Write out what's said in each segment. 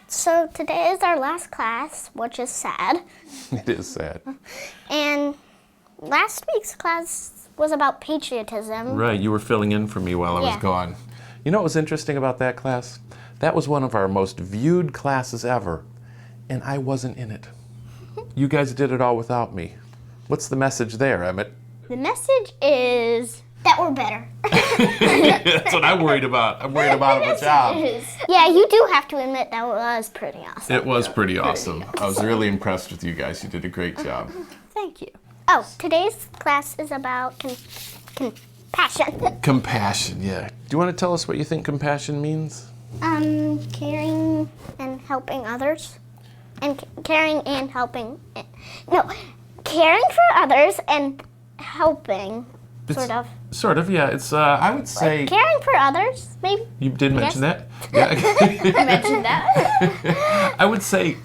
So today is our last class, which is sad. It is sad. And last week's class was about patriotism. Right, you were filling in for me while I was gone. You know what was interesting about that class? That was one of our most viewed classes ever, and I wasn't in it. You guys did it all without me. What's the message there, Emmett? The message is that we're better. That's what I'm worried about. I'm worried about a job. Yeah, you do have to admit that was pretty awesome. It was pretty awesome. I was really impressed with you guys. You did a great job. Thank you. Oh, today's class is about compassion. Compassion, yeah. Do you want to tell us what you think compassion means? Caring and helping others. And caring and helping. No, caring for others and helping, sort of. Sort of, yeah. It's, I would say... Like caring for others, maybe? You did mention that? Yeah. I mentioned that. I would say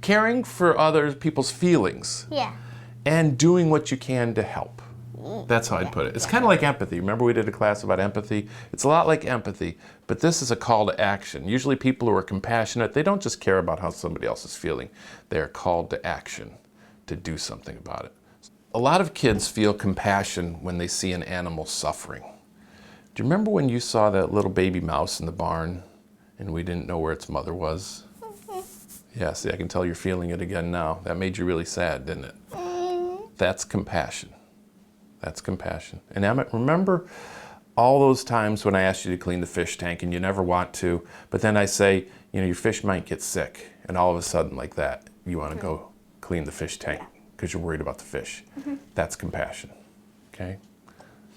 caring for other people's feelings. Yeah. And doing what you can to help. That's how I'd put it. It's kind of like empathy. Remember we did a class about empathy? It's a lot like empathy, but this is a call to action. Usually people who are compassionate, they don't just care about how somebody else is feeling. They're called to action, to do something about it. A lot of kids feel compassion when they see an animal suffering. Do you remember when you saw that little baby mouse in the barn and we didn't know where its mother was? Yeah, see, I can tell you're feeling it again now. That made you really sad, didn't it? That's compassion. That's compassion. And Emmett, remember all those times when I asked you to clean the fish tank and you never want to, but then I say, you know, your fish might get sick, and all of a sudden like that, you want to go clean the fish tank because you're worried about the fish. That's compassion, okay?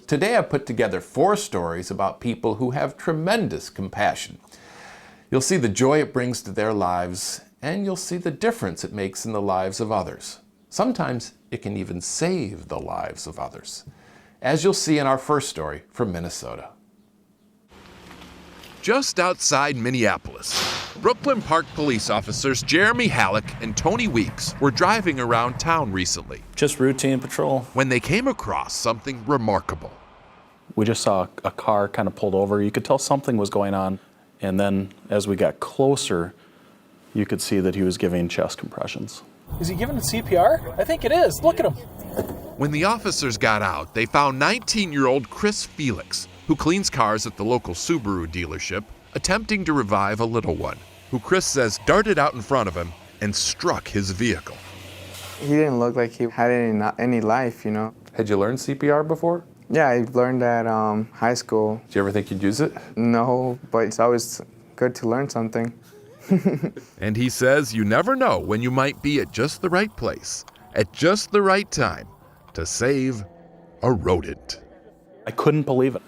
Today I put together 4 stories about people who have tremendous compassion. You'll see the joy it brings to their lives, and you'll see the difference it makes in the lives of others. Sometimes it can even save the lives of others, as you'll see in our first story from Minnesota. Just outside Minneapolis, Brooklyn Park police officers Jeremy Halleck and Tony Weeks were driving around town recently. Just routine patrol. When they came across something remarkable. We just saw a car kind of pulled over. You could tell something was going on. And then as we got closer, you could see that he was giving chest compressions. Is he giving CPR? I think it is. Look at him. When the officers got out, they found 19-year-old Chris Felix, who cleans cars at the local Subaru dealership, attempting to revive a little one, who Chris says darted out in front of him and struck his vehicle. He didn't look like he had any life, you know. Had you learned CPR before? Yeah, I learned at high school. Did you ever think you'd use it? No, but it's always good to learn something. And he says you never know when you might be at just the right place, at just the right time, to save a rodent. I couldn't believe it.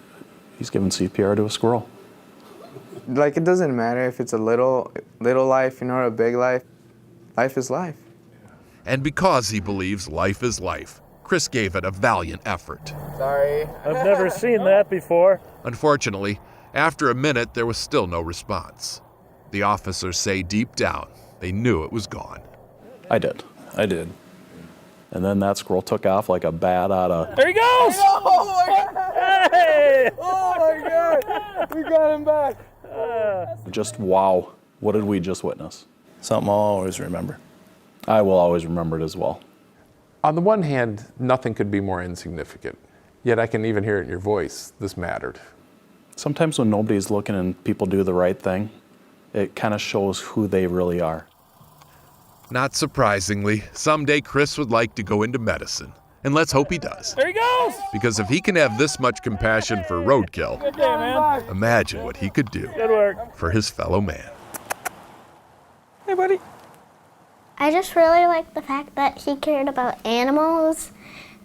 He's giving CPR to a squirrel. Like, it doesn't matter if it's a little life, you know, or a big life. Life is life. And because he believes life is life, Chris gave it a valiant effort. Sorry. I've never seen that before. Unfortunately, after a minute, there was still no response. The officers say deep down, they knew it was gone. I did. And then that squirrel took off like a bat out of... There he goes! Oh my God! Hey! Oh my God! We got him back. Just wow. What did we just witness? Something I'll always remember. I will always remember it as well. On the one hand, nothing could be more insignificant. Yet I can even hear it in your voice. This mattered. Sometimes when nobody's looking and people do the right thing, it kind of shows who they really are. Not surprisingly, someday Chris would like to go into medicine. And let's hope he does. There he goes! Because if he can have this much compassion for roadkill, Good day, man. imagine what he could do Good work. for his fellow man. Hey, buddy. I just really like the fact that he cared about animals,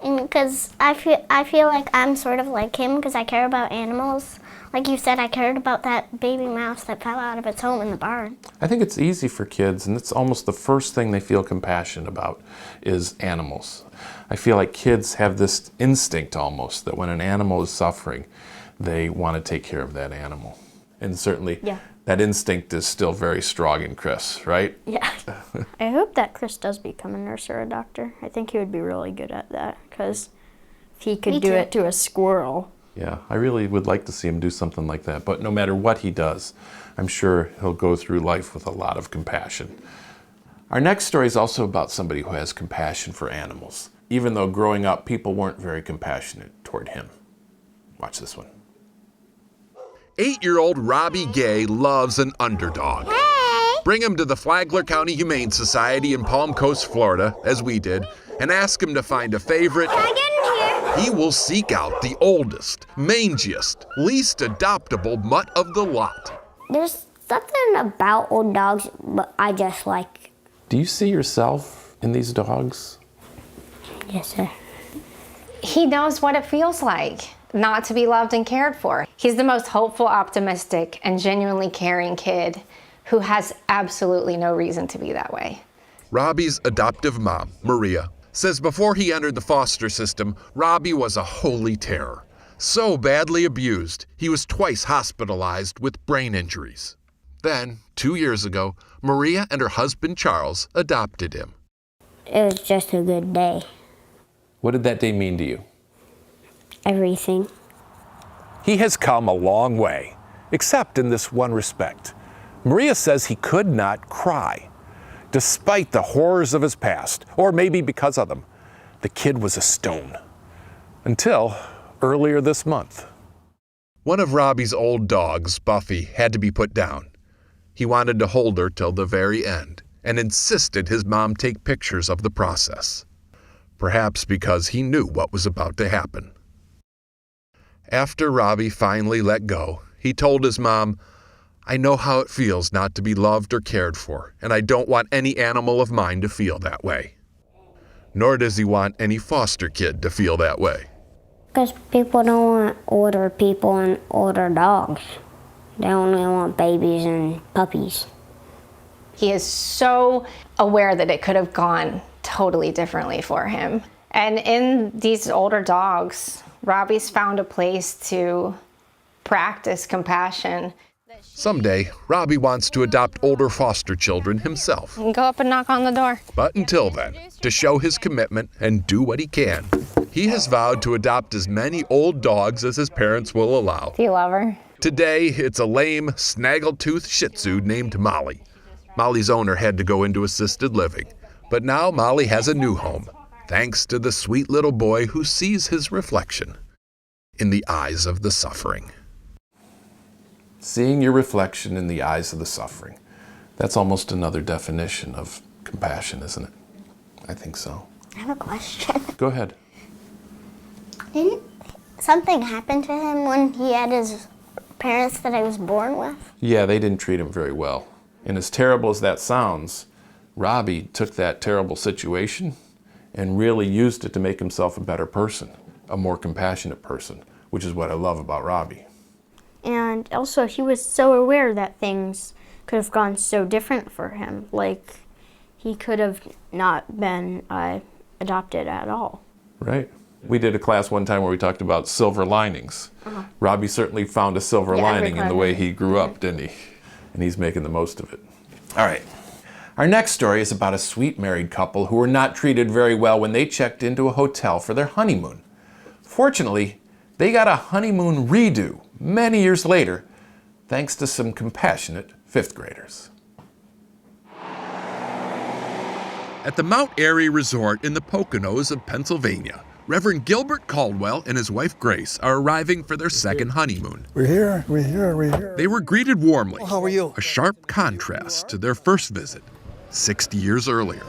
and because I feel like I'm sort of like him because I care about animals. Like you said, I cared about that baby mouse that fell out of its home in the barn. I think it's easy for kids, and it's almost the first thing they feel compassion about is animals. I feel like kids have this instinct almost that when an animal is suffering, they want to take care of that animal. And certainly that instinct is still very strong in Chris, right? Yeah. I hope that Chris does become a nurse or a doctor. I think he would be really good at that, because if he could do it to a squirrel. Yeah, I really would like to see him do something like that. But no matter what he does, I'm sure he'll go through life with a lot of compassion. Our next story is also about somebody who has compassion for animals, even though growing up, people weren't very compassionate toward him. Watch this one. 8-year-old Robbie Gay loves an underdog. Bring him to the Flagler County Humane Society in Palm Coast, Florida, as we did, and ask him to find a favorite. Can I get in here? He will seek out the oldest, mangiest, least adoptable mutt of the lot. There's something about old dogs, but I just like. Do you see yourself in these dogs? Yes, sir. He knows what it feels like not to be loved and cared for. He's the most hopeful, optimistic, and genuinely caring kid who has absolutely no reason to be that way. Robbie's adoptive mom, Maria, says before he entered the foster system, Robbie was a holy terror. So badly abused, he was twice hospitalized with brain injuries. Then, 2 years ago, Maria and her husband Charles adopted him. It was just a good day. What did that day mean to you? Everything. He has come a long way, except in this one respect. Maria says he could not cry, despite the horrors of his past, or maybe because of them. The kid was a stone. Until earlier this month. One of Robbie's old dogs, Buffy, had to be put down. He wanted to hold her till the very end and insisted his mom take pictures of the process. Perhaps because he knew what was about to happen. After Robbie finally let go, he told his mom, "I know how it feels not to be loved or cared for, and I don't want any animal of mine to feel that way." Nor does he want any foster kid to feel that way. Because people don't want older people and older dogs. They only want babies and puppies. He is so aware that it could have gone totally differently for him. And in these older dogs, Robbie's found a place to practice compassion. Someday, Robbie wants to adopt older foster children himself. Go up and knock on the door. But until then, to show his commitment and do what he can, he has vowed to adopt as many old dogs as his parents will allow. Do you love her? Today, it's a lame, snaggletooth Shih Tzu named Molly. Molly's owner had to go into assisted living, but now Molly has a new home, thanks to the sweet little boy who sees his reflection in the eyes of the suffering. Seeing your reflection in the eyes of the suffering. That's almost another definition of compassion, isn't it? I think so. I have a question. Go ahead. Didn't something happen to him when he had his parents that I was born with? Yeah, they didn't treat him very well. And as terrible as that sounds, Robbie took that terrible situation and really used it to make himself a better person, a more compassionate person, which is what I love about Robbie. And also, he was so aware that things could have gone so different for him. Like, he could have not been adopted at all. Right. We did a class one time where we talked about silver linings. Robbie certainly found a silver lining in the way he grew up, didn't he? And he's making the most of it. All right. Our next story is about a sweet married couple who were not treated very well when they checked into a hotel for their honeymoon. Fortunately, they got a honeymoon redo many years later, thanks to some compassionate fifth graders. At the Mount Airy Resort in the Poconos of Pennsylvania, Reverend Gilbert Caldwell and his wife Grace are arriving for their second honeymoon. We're here. They were greeted warmly, How are you? a sharp contrast to their first visit, 60 years earlier.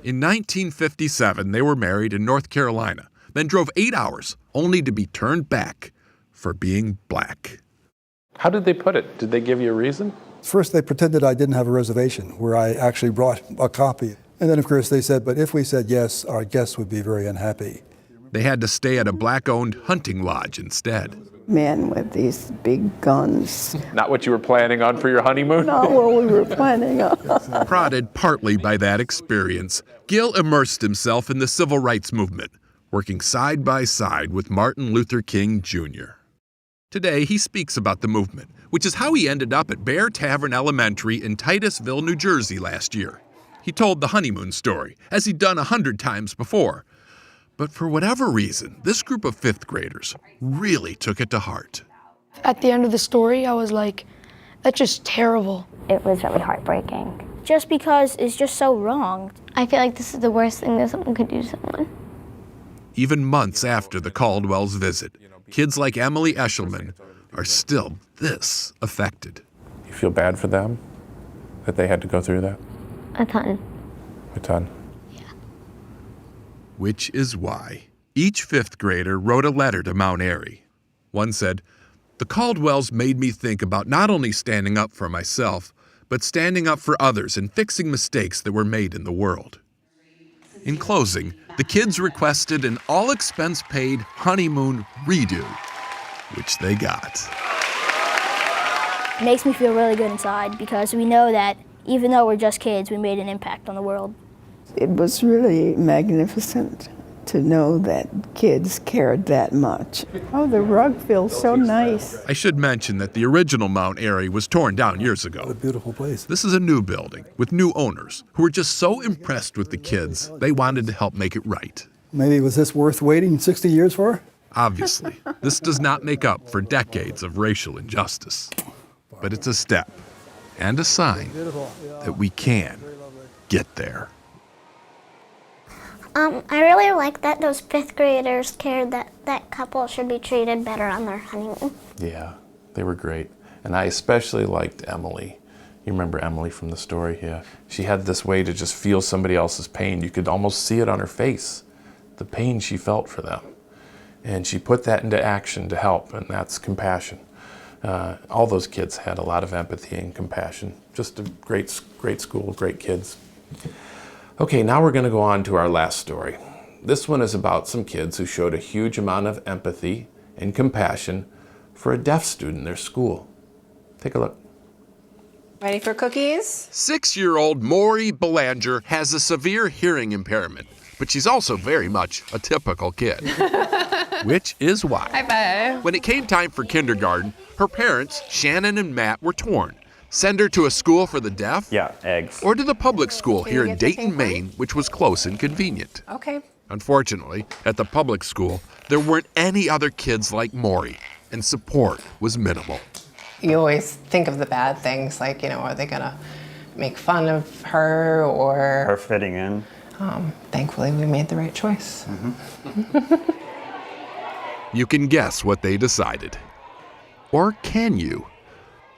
In 1957, they were married in North Carolina, then drove 8 hours, only to be turned back for being black. How did they put it? Did they give you a reason? First, they pretended I didn't have a reservation, where I actually brought a copy. And then, of course, they said, but if we said yes, our guests would be very unhappy. They had to stay at a black-owned hunting lodge instead. Men with these big guns. Not what you were planning on for your honeymoon? Not what we were planning on. Prodded partly by that experience, Gil immersed himself in the civil rights movement, working side by side with Martin Luther King Jr. Today, he speaks about the movement, which is how he ended up at Bear Tavern Elementary in Titusville, New Jersey last year. He told the honeymoon story, as he'd done 100 times before. But for whatever reason, this group of fifth graders really took it to heart. At the end of the story, I was like, that's just terrible. It was really heartbreaking. Just because it's just so wrong. I feel like this is the worst thing that someone could do to someone. Even months after the Caldwells' visit, kids like Emily Eshelman are still this affected. You feel bad for them that they had to go through that? A ton. A ton. Which is why each fifth grader wrote a letter to Mount Airy. One said, "The Caldwells made me think about not only standing up for myself, but standing up for others and fixing mistakes that were made in the world." In closing, the kids requested an all-expense-paid honeymoon redo, which they got. It makes me feel really good inside because we know that even though we're just kids, we made an impact on the world. It was really magnificent to know that kids cared that much. Oh, the rug feels so nice. I should mention that the original Mount Airy was torn down years ago. What a beautiful place. This is a new building with new owners who were just so impressed with the kids, they wanted to help make it right. Maybe was this worth waiting 60 years for? Obviously, this does not make up for decades of racial injustice, but it's a step and a sign that we can get there. I really like that those fifth graders cared that that couple should be treated better on their honeymoon. Yeah, they were great. And I especially liked Emily. You remember Emily from the story? Yeah. She had this way to just feel somebody else's pain. You could almost see it on her face, the pain she felt for them. And she put that into action to help, and that's compassion. All those kids had a lot of empathy and compassion. Just a great school, great kids. Okay, now we're going to go on to our last story. This one is about some kids who showed a huge amount of empathy and compassion for a deaf student in their school. Take a look. Ready for cookies? 6-year-old Maury Belanger has a severe hearing impairment, but she's also very much a typical kid. Which is why, High five. when it came time for kindergarten, her parents, Shannon and Matt, were torn. Send her to a school for the deaf? Yeah, eggs. Or to the public school Can here you in get the Dayton, pink one? Maine, which was close and convenient. Okay. Unfortunately, at the public school, there weren't any other kids like Maury, and support was minimal. You always think of the bad things, like, are they gonna make fun of her or... Her fitting in. Thankfully, we made the right choice. You can guess what they decided. Or can you?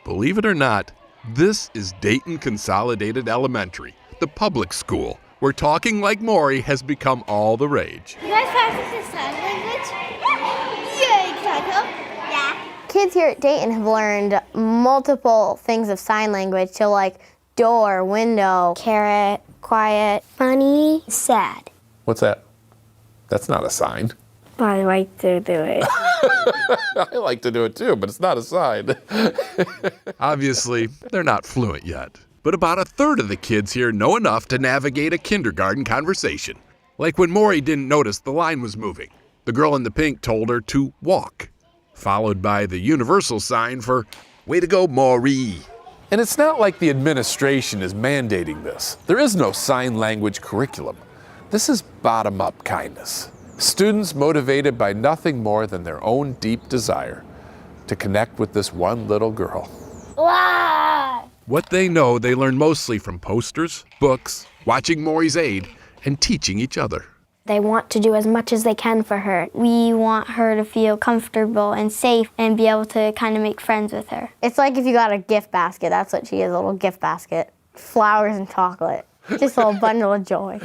Believe it or not, this is Dayton Consolidated Elementary, the public school, where talking like Maury has become all the rage. You guys practice sign language? Yay, Taco! Yeah. Kids here at Dayton have learned multiple things of sign language, so like door, window, carrot, quiet, funny, sad. What's that? That's not a sign. I like to do it. I like to do it too, but it's not a sign. Obviously, they're not fluent yet, but about a third of the kids here know enough to navigate a kindergarten conversation. Like when Maury didn't notice the line was moving. The girl in the pink told her to walk, followed by the universal sign for, "Way to go, Maury." And it's not like the administration is mandating this. There is no sign language curriculum. This is bottom-up kindness. Students motivated by nothing more than their own deep desire to connect with this one little girl. Wow! What they know, they learn mostly from posters, books, watching Maury's aid, and teaching each other. They want to do as much as they can for her. We want her to feel comfortable and safe and be able to kind of make friends with her. It's like if you got a gift basket, that's what she is, a little gift basket. Flowers and chocolate. Just a little bundle of joy.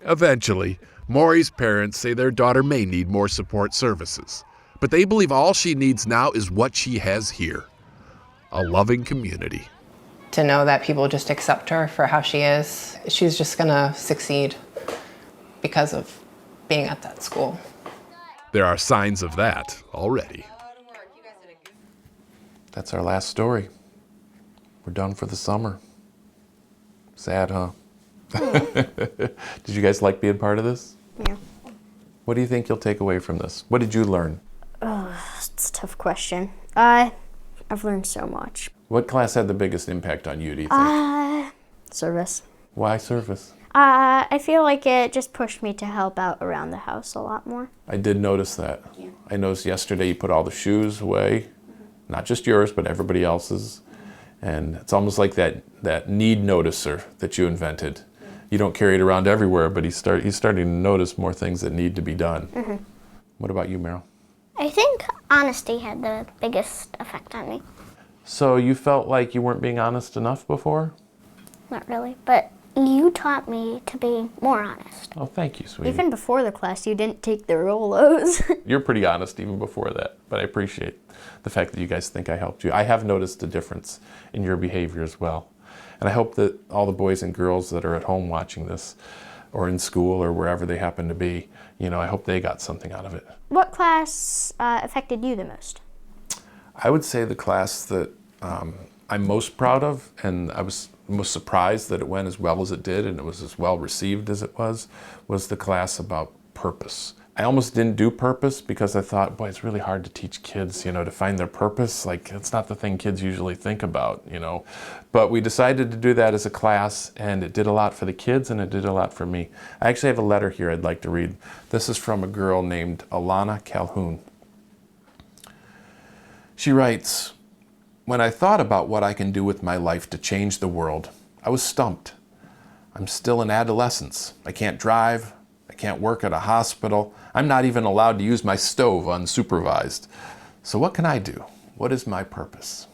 Eventually, Maury's parents say their daughter may need more support services, but they believe all she needs now is what she has here, a loving community. To know that people just accept her for how she is, she's just gonna succeed because of being at that school. There are signs of that already. That's our last story. We're done for the summer. Sad, huh? Did you guys like being part of this? Yeah. What do you think you'll take away from this? What did you learn? It's a tough question. I've learned so much. What class had the biggest impact on you, do you think? Service. Why service? I feel like it just pushed me to help out around the house a lot more. I did notice that. Yeah. I noticed yesterday you put all the shoes away, not just yours, but everybody else's. And it's almost like that need noticer that you invented. You don't carry it around everywhere, but he's starting to notice more things that need to be done. Mm-hmm. What about you, Meryl? I think honesty had the biggest effect on me. So you felt like you weren't being honest enough before? Not really, but you taught me to be more honest. Oh, thank you, sweetie. Even before the class, you didn't take the Rolos. You're pretty honest even before that, but I appreciate the fact that you guys think I helped you. I have noticed a difference in your behavior as well. And I hope that all the boys and girls that are at home watching this, or in school, or wherever they happen to be, I hope they got something out of it. What class affected you the most? I would say the class that I'm most proud of, and I was most surprised that it went as well as it did, and it was as well received as it was the class about purpose. I almost didn't do purpose because I thought, boy, it's really hard to teach kids, to find their purpose. Like, it's not the thing kids usually think about, But we decided to do that as a class, and it did a lot for the kids, and it did a lot for me. I actually have a letter here I'd like to read. This is from a girl named Alana Calhoun. She writes, "When I thought about what I can do with my life to change the world, I was stumped. I'm still in adolescence. I can't drive. I can't work at a hospital. I'm not even allowed to use my stove unsupervised. So what can I do? What is my purpose?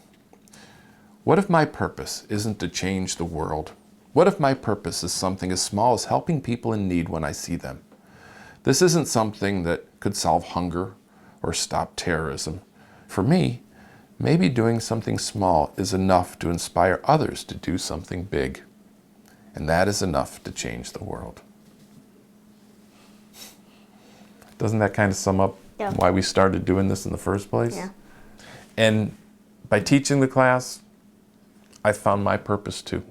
What if my purpose isn't to change the world? What if my purpose is something as small as helping people in need when I see them? This isn't something that could solve hunger or stop terrorism. For me, maybe doing something small is enough to inspire others to do something big. And that is enough to change the world." Doesn't that kind of sum up why we started doing this in the first place? Yeah. And by teaching the class, I found my purpose too.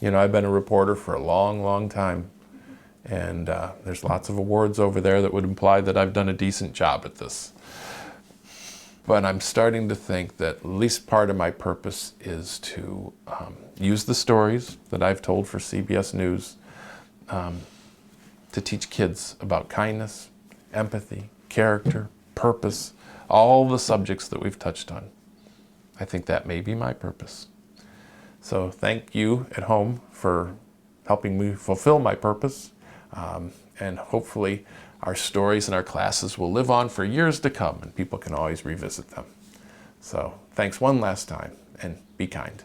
I've been a reporter for a long, long time. And there's lots of awards over there that would imply that I've done a decent job at this. But I'm starting to think that at least part of my purpose is to use the stories that I've told for CBS News to teach kids about kindness, empathy, character, purpose, all the subjects that we've touched on. I think that may be my purpose. So thank you at home for helping me fulfill my purpose. And hopefully our stories and our classes will live on for years to come, and people can always revisit them. So thanks one last time, and be kind.